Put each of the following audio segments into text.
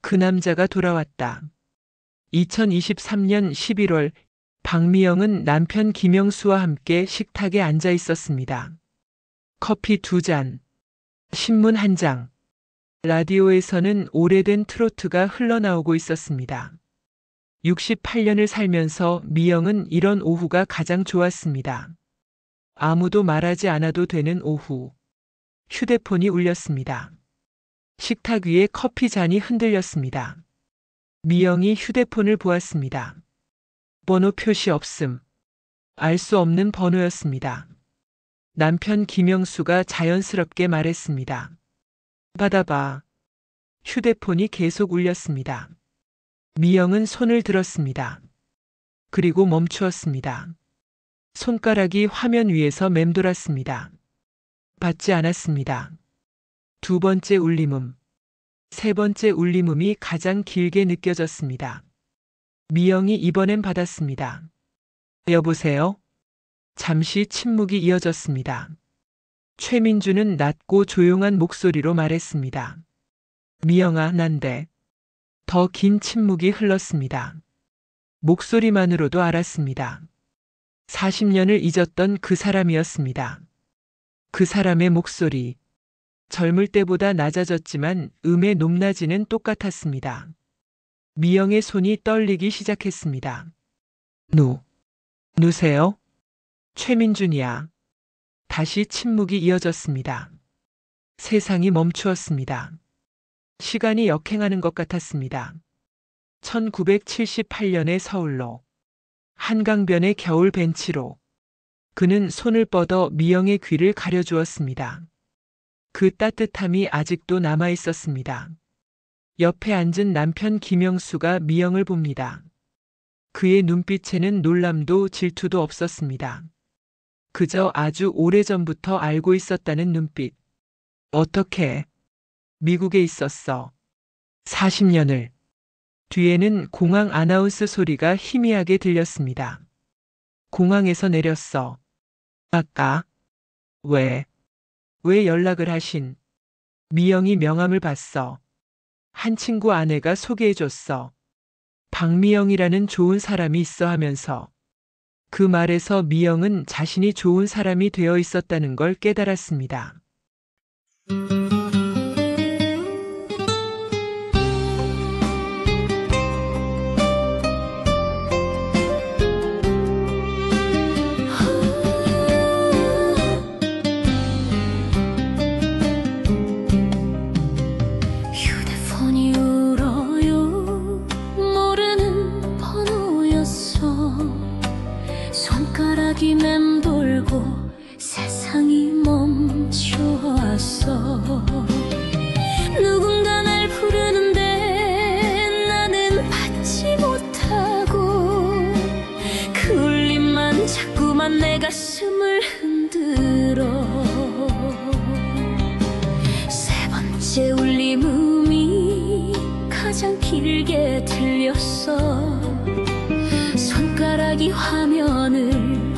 그 남자가 돌아왔다. 2023년 11월 박미영은 남편 김영수와 함께 식탁에 앉아 있었습니다. 커피 2잔, 신문 1장, 라디오에서는 오래된 트로트가 흘러나오고 있었습니다. 68년을 살면서 미영은 이런 오후가 가장 좋았습니다. 아무도 말하지 않아도 되는 오후. 휴대폰이 울렸습니다. 식탁 위에 커피 잔이 흔들렸습니다. 미영이 휴대폰을 보았습니다. 번호 표시 없음. 알 수 없는 번호였습니다. 남편 김영수가 자연스럽게 말했습니다. 받아봐. 휴대폰이 계속 울렸습니다. 미영은 손을 들었습니다. 그리고 멈추었습니다. 손가락이 화면 위에서 맴돌았습니다. 받지 않았습니다. 2번째 울림음, 3번째 울림음이 가장 길게 느껴졌습니다. 미영이 이번엔 받았습니다. 여보세요? 잠시 침묵이 이어졌습니다. 최민주는 낮고 조용한 목소리로 말했습니다. 미영아, 난데. 더 긴 침묵이 흘렀습니다. 목소리만으로도 알았습니다. 40년을 잊었던 그 사람이었습니다. 그 사람의 목소리. 젊을 때보다 낮아졌지만 음의 높낮이는 똑같았습니다. 미영의 손이 떨리기 시작했습니다. 누세요? 최민준이야. 다시 침묵이 이어졌습니다. 세상이 멈추었습니다. 시간이 역행하는 것 같았습니다. 1978년의 서울로, 한강변의 겨울 벤치로, 그는 손을 뻗어 미영의 귀를 가려주었습니다. 그 따뜻함이 아직도 남아 있었습니다. 옆에 앉은 남편 김영수가 미영을 봅니다. 그의 눈빛에는 놀람도 질투도 없었습니다. 그저 아주 오래전부터 알고 있었다는 눈빛. 어떻게? 미국에 있었어. 40년을. 뒤에는 공항 아나운스 소리가 희미하게 들렸습니다. 공항에서 내렸어. 아까? 왜 연락을 하신? 미영이 명함을 봤어. 한 친구 아내가 소개해줬어. 박미영이라는 좋은 사람이 있어 하면서. 그 말에서 미영은 자신이 좋은 사람이 되어 있었다는 걸 깨달았습니다. 휴대폰이 울어요. 모르는 번호였어. 손가락이 맴돌고 세상이 멈춰왔어. 누군가 날 부르는데 나는 받지 못하고 그 울림만 자꾸만 내 가슴을 흔들어. 세 번째 울림음이 가장 길게 들렸어. 손가락이 화면을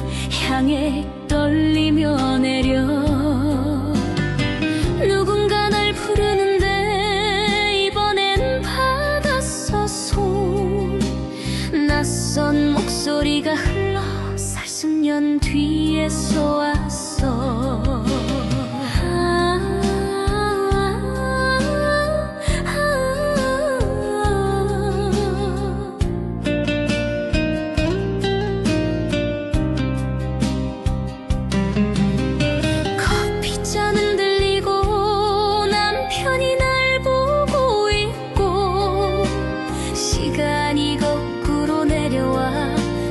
향해 떨리며 내려. 누군가 날 부르는데 이번엔 받았어. 손 낯선 목소리가 흘러 40년 뒤에서 왔어. 커피잔은 들리고 남편이 날 보고 있고 시간이 거꾸로 내려와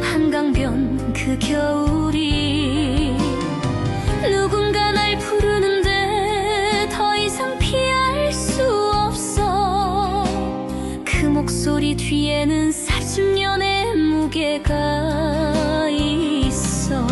한강변 그 겨울이. 누군가 날 부르는데 더 이상 피할 수 없어. 그 목소리 뒤에는 40년의 무게가 있어.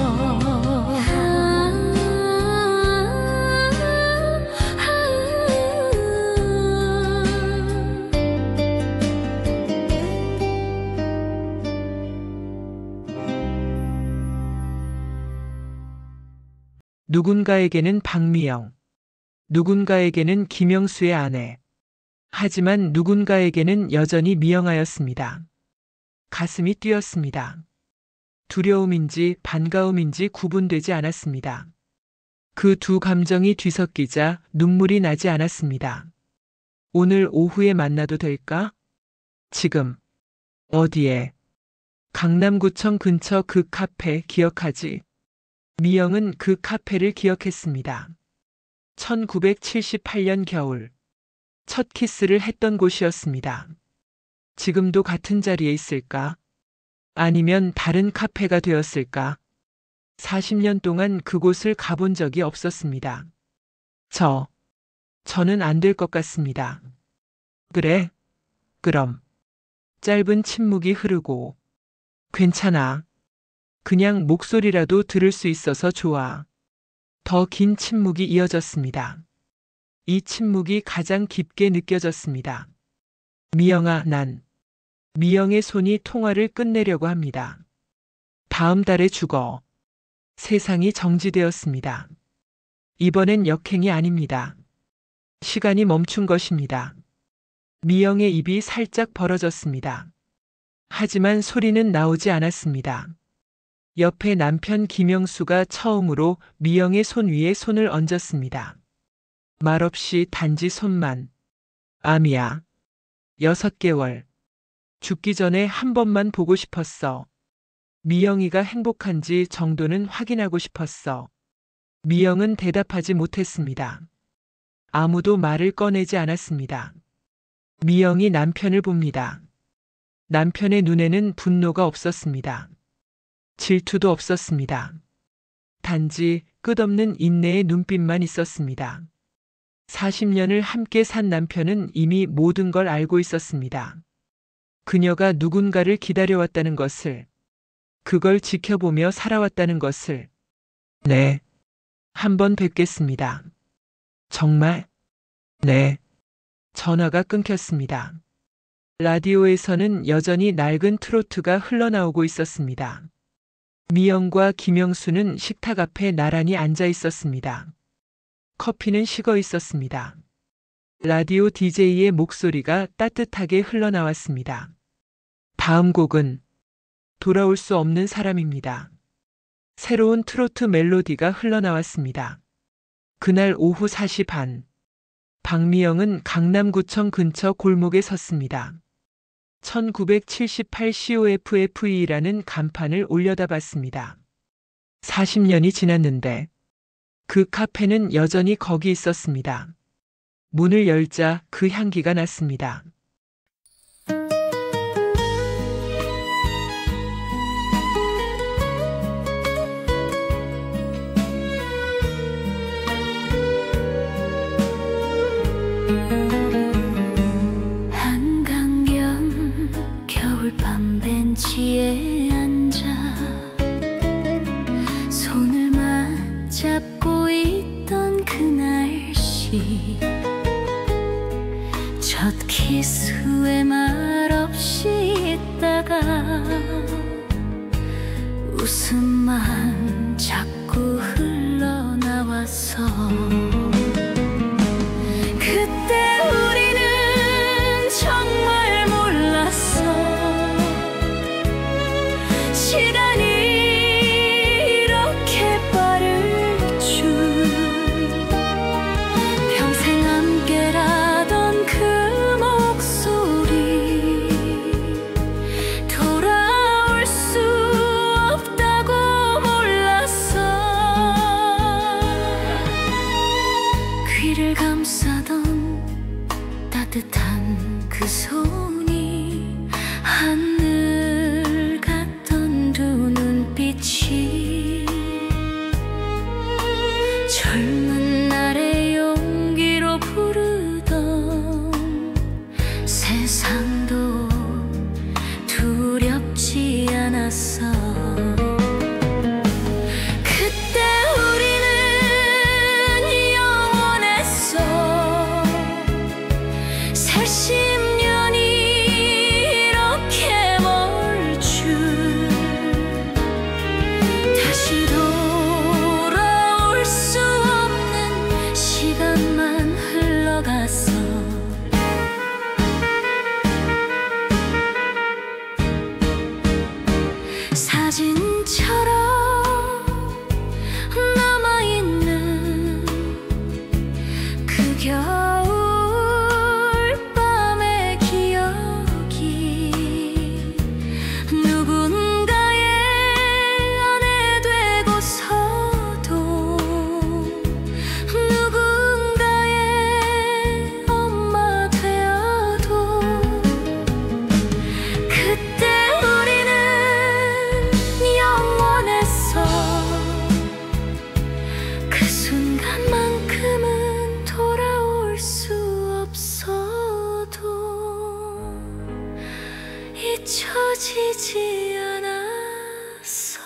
누군가에게는 박미영, 누군가에게는 김영수의 아내. 하지만 누군가에게는 여전히 미영하였습니다. 가슴이 뛰었습니다. 두려움인지 반가움인지 구분되지 않았습니다. 그 두 감정이 뒤섞이자 눈물이 나지 않았습니다. 오늘 오후에 만나도 될까? 지금. 어디에? 강남구청 근처 그 카페 기억하지? 미영은 그 카페를 기억했습니다. 1978년 겨울. 첫 키스를 했던 곳이었습니다. 지금도 같은 자리에 있을까? 아니면 다른 카페가 되었을까? 40년 동안 그곳을 가본 적이 없었습니다. 저는 안 될 것 같습니다. 그래? 그럼. 짧은 침묵이 흐르고. 괜찮아. 그냥 목소리라도 들을 수 있어서 좋아. 더 긴 침묵이 이어졌습니다. 이 침묵이 가장 깊게 느껴졌습니다. 미영아, 미영의 손이 통화를 끝내려고 합니다. 다음 달에 죽어. 세상이 정지되었습니다. 이번엔 역행이 아닙니다. 시간이 멈춘 것입니다. 미영의 입이 살짝 벌어졌습니다. 하지만 소리는 나오지 않았습니다. 옆에 남편 김영수가 처음으로 미영의 손 위에 손을 얹었습니다. 말없이 단지 손만. 암이야. 6개월. 죽기 전에 한 번만 보고 싶었어. 미영이가 행복한지 정도는 확인하고 싶었어. 미영은 대답하지 못했습니다. 아무도 말을 꺼내지 않았습니다. 미영이 남편을 봅니다. 남편의 눈에는 분노가 없었습니다. 질투도 없었습니다. 단지 끝없는 인내의 눈빛만 있었습니다. 40년을 함께 산 남편은 이미 모든 걸 알고 있었습니다. 그녀가 누군가를 기다려왔다는 것을, 그걸 지켜보며 살아왔다는 것을. 네. 한번 뵙겠습니다. 정말? 네. 전화가 끊겼습니다. 라디오에서는 여전히 낡은 트로트가 흘러나오고 있었습니다. 미영과 김영수는 식탁 앞에 나란히 앉아 있었습니다. 커피는 식어 있었습니다. 라디오 DJ의 목소리가 따뜻하게 흘러나왔습니다. 다음 곡은 돌아올 수 없는 사람입니다. 새로운 트로트 멜로디가 흘러나왔습니다. 그날 오후 4시 반. 박미영은 강남구청 근처 골목에 섰습니다. 1978 COFFE라는 간판을 올려다 봤습니다. 40년이 지났는데 그 카페는 여전히 거기 있었습니다. 문을 열자 그 향기가 났습니다. 한강변 겨울밤 벤치에 앉아 손을 맞잡고 있던 그날씨 첫 키스 후에 말없이 있다가 웃음만 자꾸 흘러나와서 그때 우리는 정말 몰랐어. 시간이 이렇게 빠를 줄. 평생 함께라던 그 목소리 돌아올 수 없다고 몰랐어. 귀를 감싸던 따뜻한 그 손이 하늘 같던 두 눈빛이 젊은 날의 용기로 부르던 세상도 두렵지 않았어. 그때 우리는 영원했어. 새 10년이 겨울밤의 기억이 누군가의 아내 되고서도 누군가의 엄마 되어도 그때 우리는 영원했어. 그 순간만큼은 돌아올 수 없어도 잊혀지지 않았어.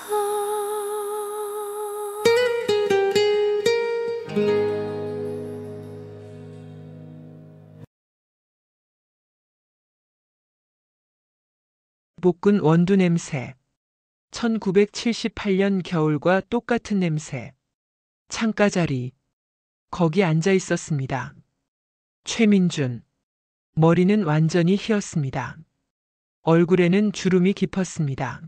볶은 원두 냄새. 1978년 겨울과 똑같은 냄새. 창가 자리. 거기 앉아 있었습니다. 최민준. 머리는 완전히 휘었습니다. 얼굴에는 주름이 깊었습니다.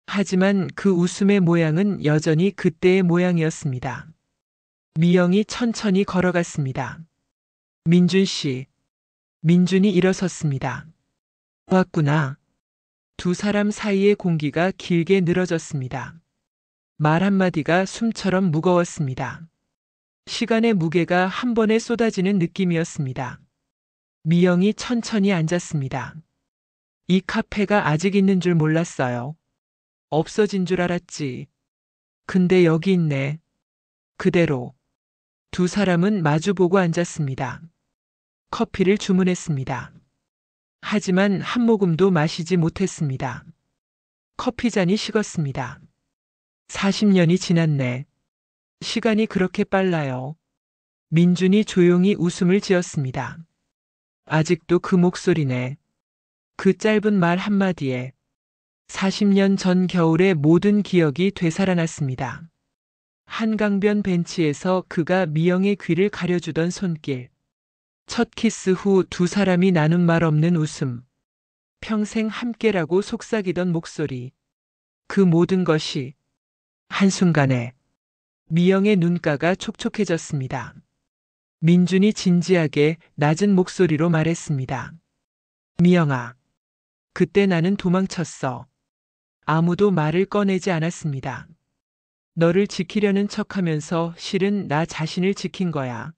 하지만 그 웃음의 모양은 여전히 그때의 모양이었습니다. 미영이 천천히 걸어갔습니다. 민준 씨. 민준이 일어섰습니다. 왔구나. 두 사람 사이의 공기가 길게 늘어졌습니다. 말 한마디가 숨처럼 무거웠습니다. 시간의 무게가 한 번에 쏟아지는 느낌이었습니다. 미영이 천천히 앉았습니다. 이 카페가 아직 있는 줄 몰랐어요. 없어진 줄 알았지. 근데 여기 있네. 그대로. 두 사람은 마주보고 앉았습니다. 커피를 주문했습니다. 하지만 한 모금도 마시지 못했습니다. 커피잔이 식었습니다. 40년이 지났네. 시간이 그렇게 빨라요. 민준이 조용히 웃음을 지었습니다. 아직도 그 목소리네. 그 짧은 말 한마디에 40년 전 겨울의 모든 기억이 되살아났습니다. 한강변 벤치에서 그가 미영의 귀를 가려주던 손길. 첫 키스 후 두 사람이 나눈 말 없는 웃음. 평생 함께라고 속삭이던 목소리. 그 모든 것이 한순간에 미영의 눈가가 촉촉해졌습니다. 민준이 진지하게 낮은 목소리로 말했습니다. 미영아, 그때 나는 도망쳤어. 아무도 말을 꺼내지 않았습니다. 너를 지키려는 척하면서 실은 나 자신을 지킨 거야.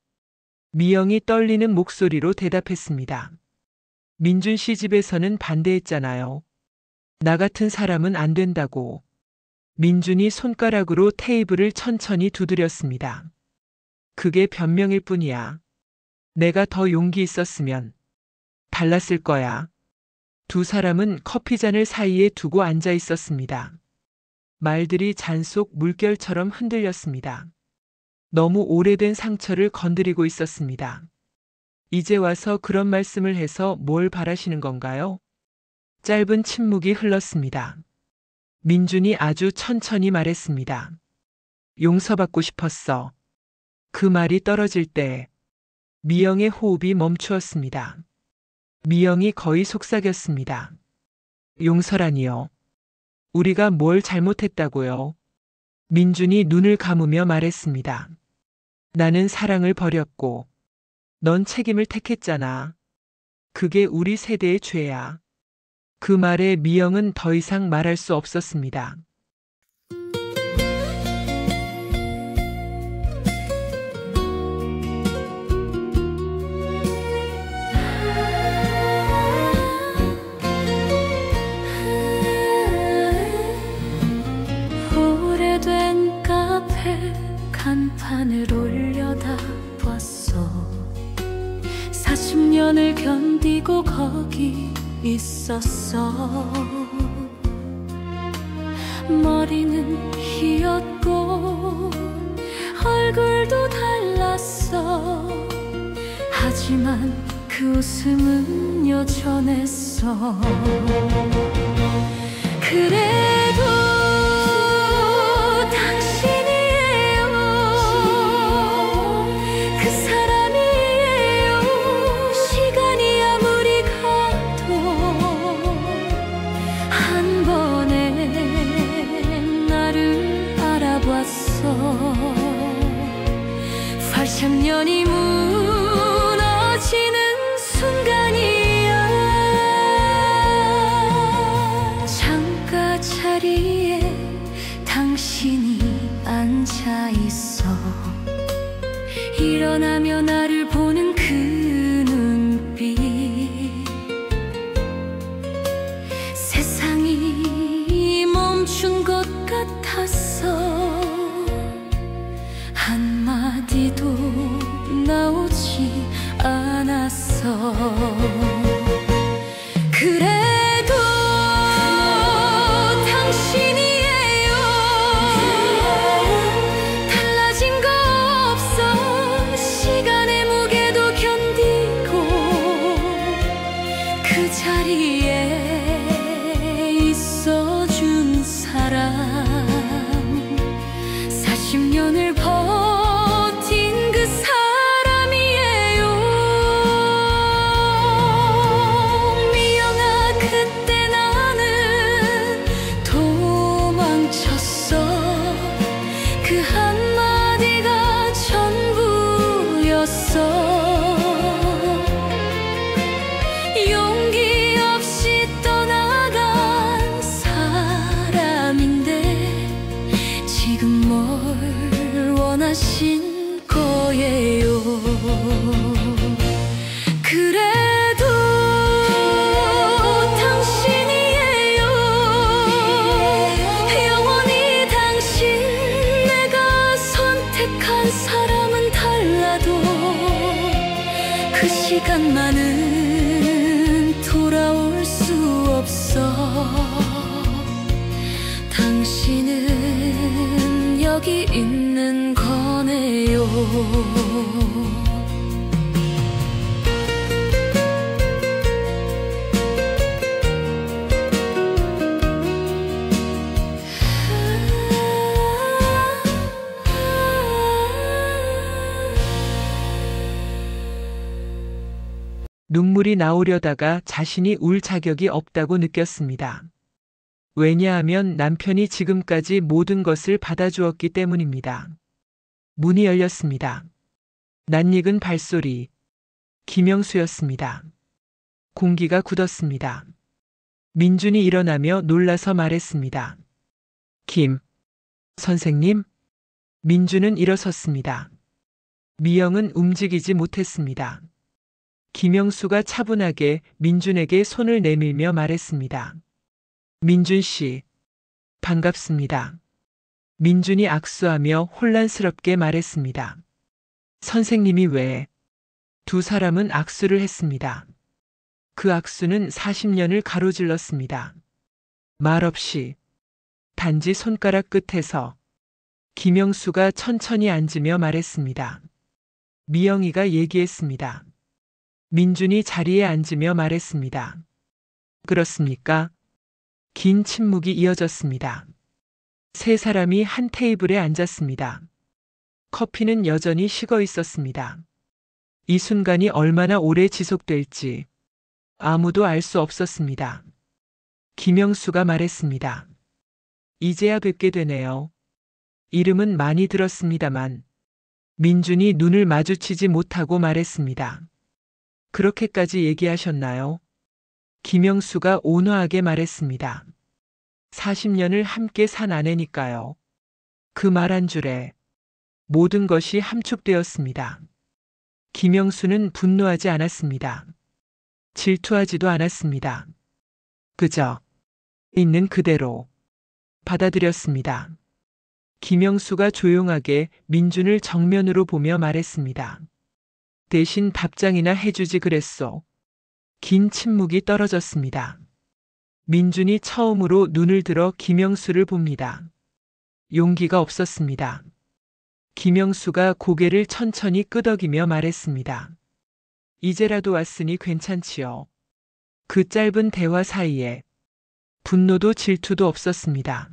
미영이 떨리는 목소리로 대답했습니다. 민준 씨 집에서는 반대했잖아요. 나 같은 사람은 안 된다고. 민준이 손가락으로 테이블을 천천히 두드렸습니다. 그게 변명일 뿐이야. 내가 더 용기 있었으면 달랐을 거야. 두 사람은 커피잔을 사이에 두고 앉아 있었습니다. 말들이 잔 속 물결처럼 흔들렸습니다. 너무 오래된 상처를 건드리고 있었습니다. 이제 와서 그런 말씀을 해서 뭘 바라시는 건가요? 짧은 침묵이 흘렀습니다. 민준이 아주 천천히 말했습니다. 용서받고 싶었어. 그 말이 떨어질 때 미영의 호흡이 멈추었습니다. 미영이 거의 속삭였습니다. 용서라니요. 우리가 뭘 잘못했다고요? 민준이 눈을 감으며 말했습니다. 나는 사랑을 버렸고 넌 책임을 택했잖아. 그게 우리 세대의 죄야. 그 말에 미영은 더 이상 말할 수 없었습니다. 오래된 카페 간판을 올려다 봤어. 40년을 견디고 거기 있었어. 머리는 휘었고 얼굴도 달랐어. 하지만 그 웃음은 여전했어. 그래도 당신이에요. 그 사람이에요. 시간이 아무리 가도 한 번에 나를 알아봤어. 80년이 있어. 일어나며 나를 보는 그 눈빛, 세상이 멈춘 것 같았어. 한마디도 나오지 않았어. 그래도 당신이에요. 달라진 거 없어. 시간의 무게도 견디고 그 자리에 있어준 사람, 40년을 버틴 그 사람이에요. 미영아, 그때 나는 도망쳤어. 그 한마디가 전부였어. 용기 없이 떠나간 사람인데 지금 뭘 원하신 거예요. 그래도 당신이에요. 영원히 당신. 내가 선택한 사람은 달라도 그 시간만은 돌아올 수 없어. 당신은 여기 있는 거네요. 눈물이 나오려다가 자신이 울 자격이 없다고 느꼈습니다. 왜냐하면 남편이 지금까지 모든 것을 받아주었기 때문입니다. 문이 열렸습니다. 낯익은 발소리. 김영수였습니다. 공기가 굳었습니다. 민준이 일어나며 놀라서 말했습니다. 김 선생님? 민준은 일어섰습니다. 미영은 움직이지 못했습니다. 김영수가 차분하게 민준에게 손을 내밀며 말했습니다. 민준 씨, 반갑습니다. 민준이 악수하며 혼란스럽게 말했습니다. 선생님이 왜? 두 사람은 악수를 했습니다. 그 악수는 40년을 가로질렀습니다. 말없이, 단지 손가락 끝에서. 김영수가 천천히 앉으며 말했습니다. 미영이가 얘기했습니다. 민준이 자리에 앉으며 말했습니다. 그렇습니까? 긴 침묵이 이어졌습니다. 세 사람이 한 테이블에 앉았습니다. 커피는 여전히 식어 있었습니다. 이 순간이 얼마나 오래 지속될지 아무도 알 수 없었습니다. 김영수가 말했습니다. 이제야 뵙게 되네요. 이름은 많이 들었습니다만. 민준이 눈을 마주치지 못하고 말했습니다. 그렇게까지 얘기하셨나요? 김영수가 온화하게 말했습니다. 40년을 함께 산 아내니까요. 그 말 한 줄에 모든 것이 함축되었습니다. 김영수는 분노하지 않았습니다. 질투하지도 않았습니다. 그저 있는 그대로 받아들였습니다. 김영수가 조용하게 민준을 정면으로 보며 말했습니다. 대신 답장이나 해주지 그랬소. 긴 침묵이 떨어졌습니다. 민준이 처음으로 눈을 들어 김영수를 봅니다. 용기가 없었습니다. 김영수가 고개를 천천히 끄덕이며 말했습니다. 이제라도 왔으니 괜찮지요. 그 짧은 대화 사이에 분노도 질투도 없었습니다.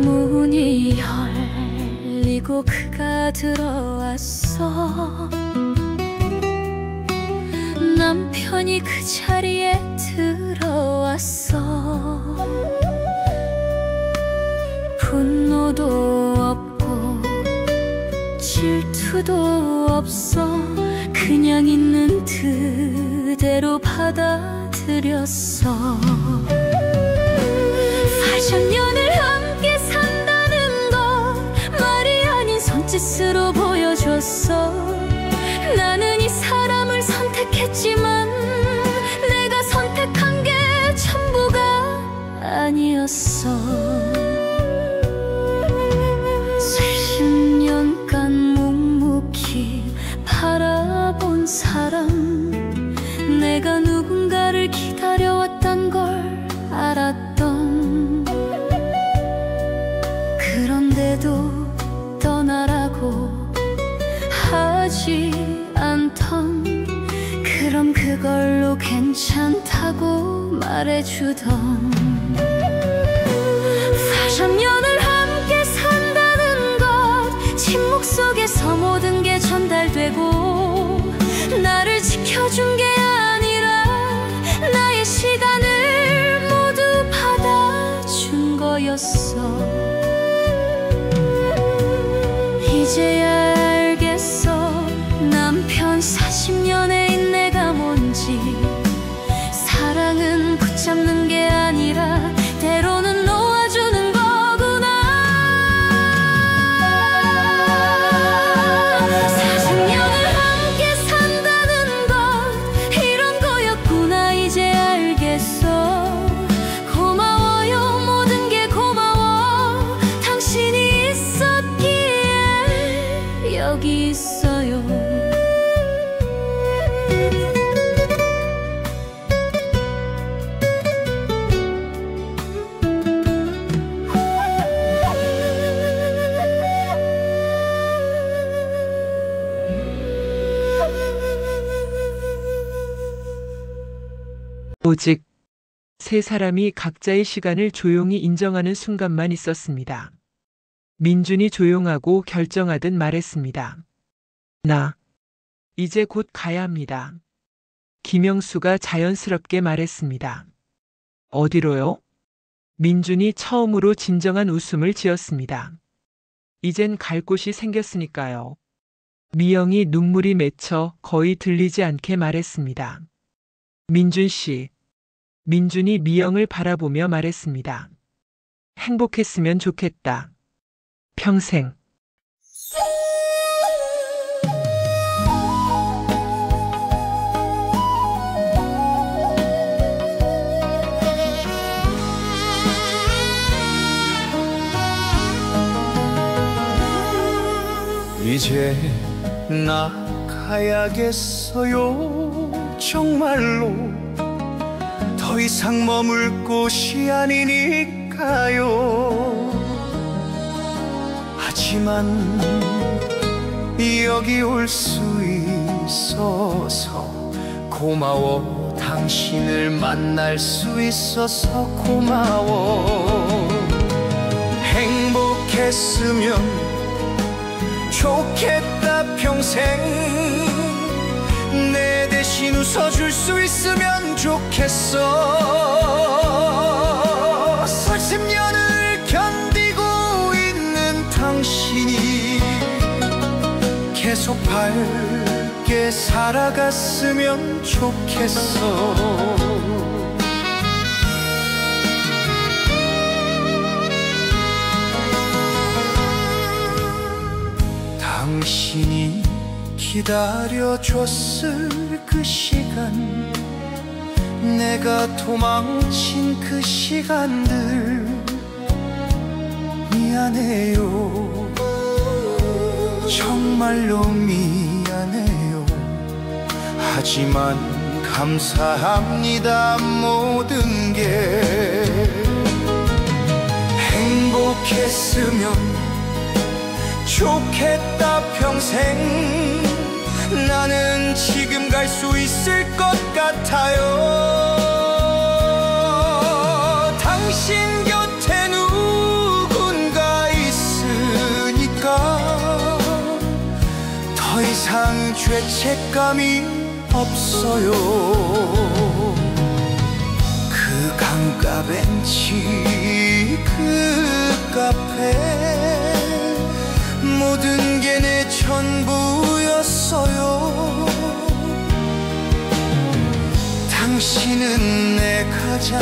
문이 열리고 그가 들어왔어. 남편이 그 자리에 들어왔어. 분노도 없고 수도 없어. 그냥 있는 그대로 받아들였어. 40년을 함께 산다는 것 말이 아닌 손짓으로 보여줬어. 나는 이 사람을 선택했지만 내가 선택한 게 전부가 아니었어. 수십 년간 묵묵히 바라본 사람, 내가 누군가를 기다려왔단 걸 알았던. 그런데도 떠나라고 하지 않던. 그럼 그걸로 괜찮다고 말해주던. 40년을 함께 산다는 것, 침묵 속에서 모든 게 전달되고, 나를 지켜준 게 아니라 나의 시간을 모두 받아준 거였어. 이제야 알겠어. 남편 40년의 인내가 뭔지. 사랑은 붙잡는 게 아니라 때로는 놓아주는 거구나. 40년을 함께 산다는 건 이런 거였구나. 이제 알겠어. 고마워요. 모든 게 고마워. 당신이 있었기에 여기 있어요. 오직 세 사람이 각자의 시간을 조용히 인정하는 순간만 있었습니다. 민준이 조용하고 결정하듯 말했습니다. 나 이제 곧 가야 합니다. 김영수가 자연스럽게 말했습니다. 어디로요? 민준이 처음으로 진정한 웃음을 지었습니다. 이젠 갈 곳이 생겼으니까요. 미영이 눈물이 맺혀 거의 들리지 않게 말했습니다. 민준 씨. 민준이 미영을 바라보며 말했습니다. 행복했으면 좋겠다. 평생. 이제 나 가야겠어요. 정말로 더 이상 머물 곳이 아니니까요. 하지만 여기 올 수 있어서 고마워. 당신을 만날 수 있어서 고마워. 행복했으면 좋겠다. 평생 내 대신 웃어줄 수 있으면 좋겠어. 수십 년을 견디고 있는 당신이 계속 밝게 살아갔으면 좋겠어. 당신이 기다려줬을 그 시간, 내가 도망친 그 시간들 미안해요. 정말로 미안해요. 하지만 감사합니다. 모든 게 행복했으면 좋겠다. 평생 나는 지금 갈 수 있을 것 같아요. 당신 곁에 누군가 있으니까 더 이상 죄책감이 없어요. 그 강가 벤치 그 카페 모든 게 내 전부였어요. 당신은 내 가장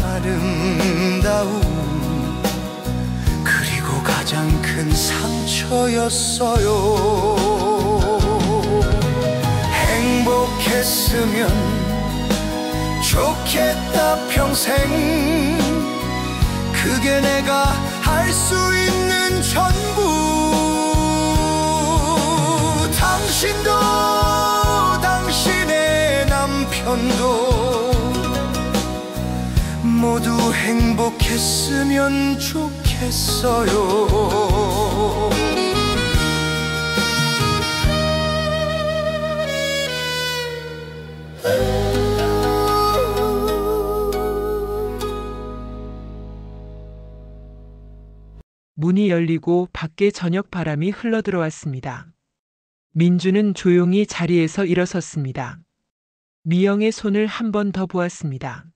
아름다운 그리고 가장 큰 상처였어요. 행복했으면 좋겠다 평생, 그게 내가 할 수 있는 전부. 당신도 당신의 남편도 모두 행복했으면 좋겠어요. 문이 열리고 밖에 저녁 바람이 흘러들어왔습니다. 민주는 조용히 자리에서 일어섰습니다. 미영의 손을 한 번 더 보았습니다.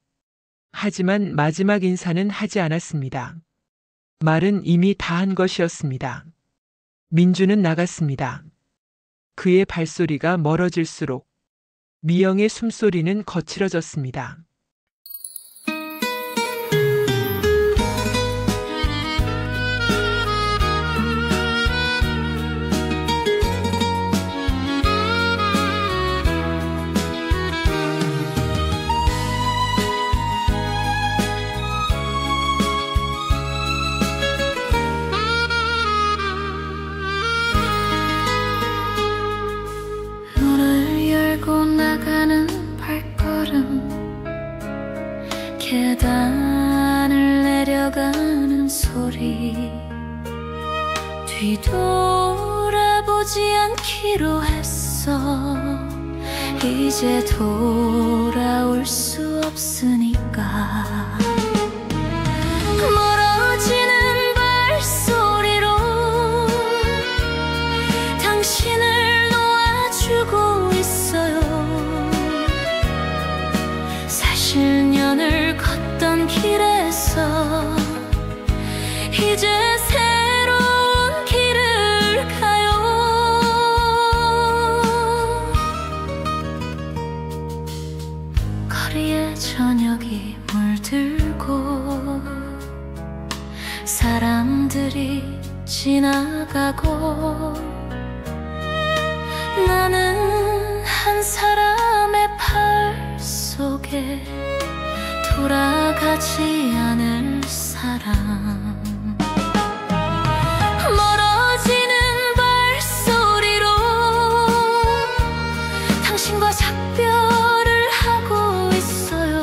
하지만 마지막 인사는 하지 않았습니다. 말은 이미 다 한 것이었습니다. 민주는 나갔습니다. 그의 발소리가 멀어질수록 미영의 숨소리는 거칠어졌습니다. 계단을 내려가는 소리, 뒤돌아보지 않기로 했어. 이제 돌아올 수 없으니까. 멀어지는 발소리로 당신을 놓아주고 있어요. 사실 년을 걷던 길에서 이제 새로운 길을 가요. 거리에 저녁이 물들고 사람들이 지나가고 나는 한 사람의 팔 속에 돌아가지 않을 사람. 멀어지는 발소리로 당신과 작별을 하고 있어요.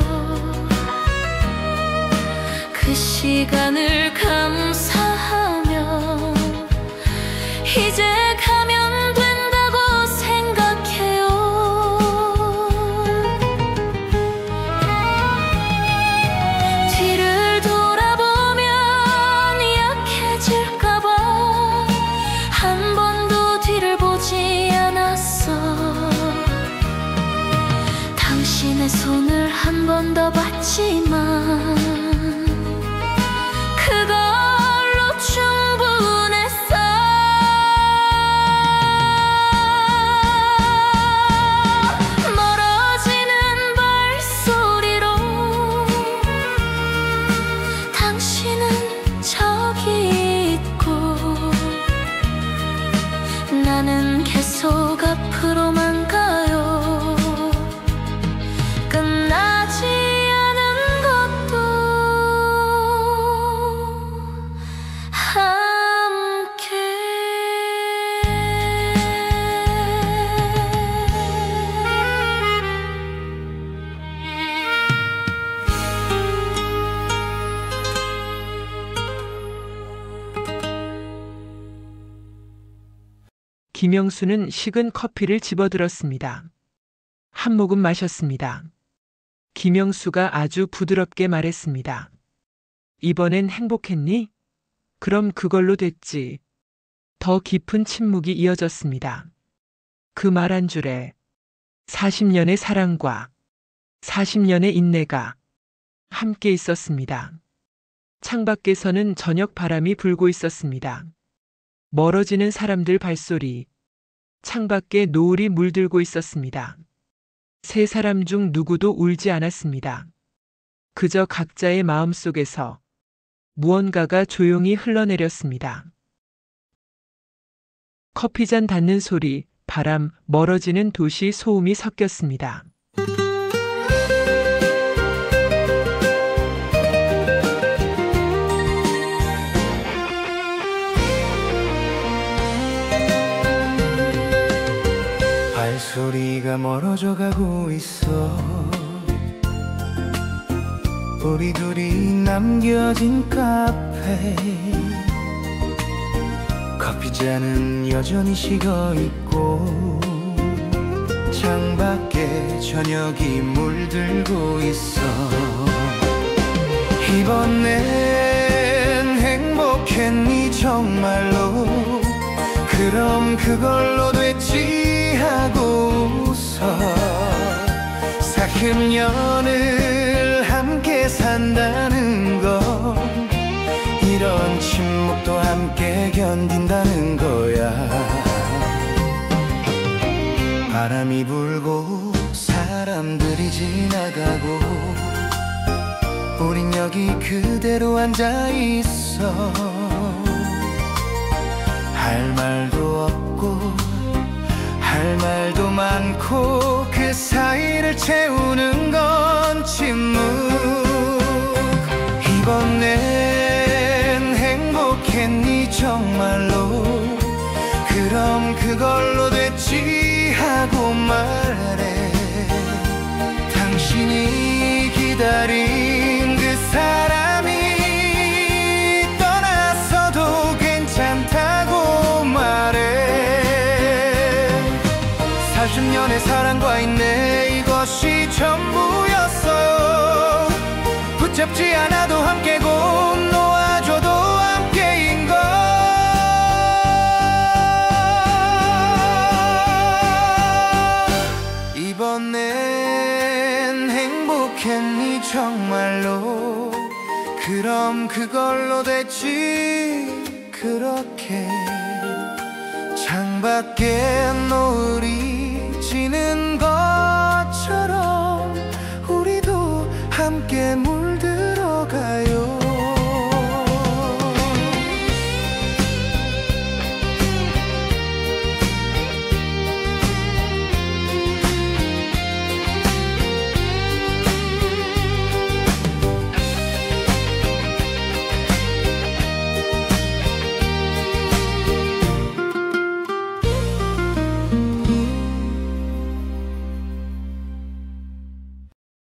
그 시간을 감사하며 이제 가면 된다고 생각해요. 뒤를 돌아보면 약해질까봐 한 번도 뒤를 보지 않았어. 당신의 손을 한 번 더 봤지만 그걸로 충분했어. 멀어지는 발소리로 당신은 저기 있고 나는 계속 앞으로만 가요. 끝나지 않은 것도 함께. 김영수는 식은 커피를 집어들었습니다. 한 모금 마셨습니다. 김영수가 아주 부드럽게 말했습니다. 이번엔 행복했니? 그럼 그걸로 됐지. 더 깊은 침묵이 이어졌습니다. 그 말 한 줄에 40년의 사랑과 40년의 인내가 함께 있었습니다. 창밖에서는 저녁 바람이 불고 있었습니다. 멀어지는 사람들 발소리. 창밖에 노을이 물들고 있었습니다. 세 사람 중 누구도 울지 않았습니다. 그저 각자의 마음속에서 무언가가 조용히 흘러내렸습니다. 커피잔 닿는 소리, 바람, 멀어지는 도시 소음이 섞였습니다. 발소리가 멀어져 가고 있어. 우리 둘이 남겨진 카페, 커피잔은 여전히 식어있고 창밖에 저녁이 물들고 있어. 이번엔 행복했니 정말로? 그럼 그걸로 됐지 하고 웃어. 40년을 함께 산다는 건 이런 침묵도 함께 견딘다는 거야. 바람이 불고 사람들이 지나가고 우린 여기 그대로 앉아있어. 할 말도 없고 할 말도 많고 그 사이를 채우는 건 침묵. 이번엔 행복했니 정말로? 그럼 그걸로 됐지 하고 말해. 당신이 기다린 그 사람이 떠났어도 괜찮다고 말해. 40년의 사랑과 인내, 이것이 전부였어요. 붙잡지 않아도 함께고 놓아줘도 함께인 걸. 이번엔 행복했니 정말로? 그럼 그걸로 됐지. 그렇게 창밖에 노을이 지는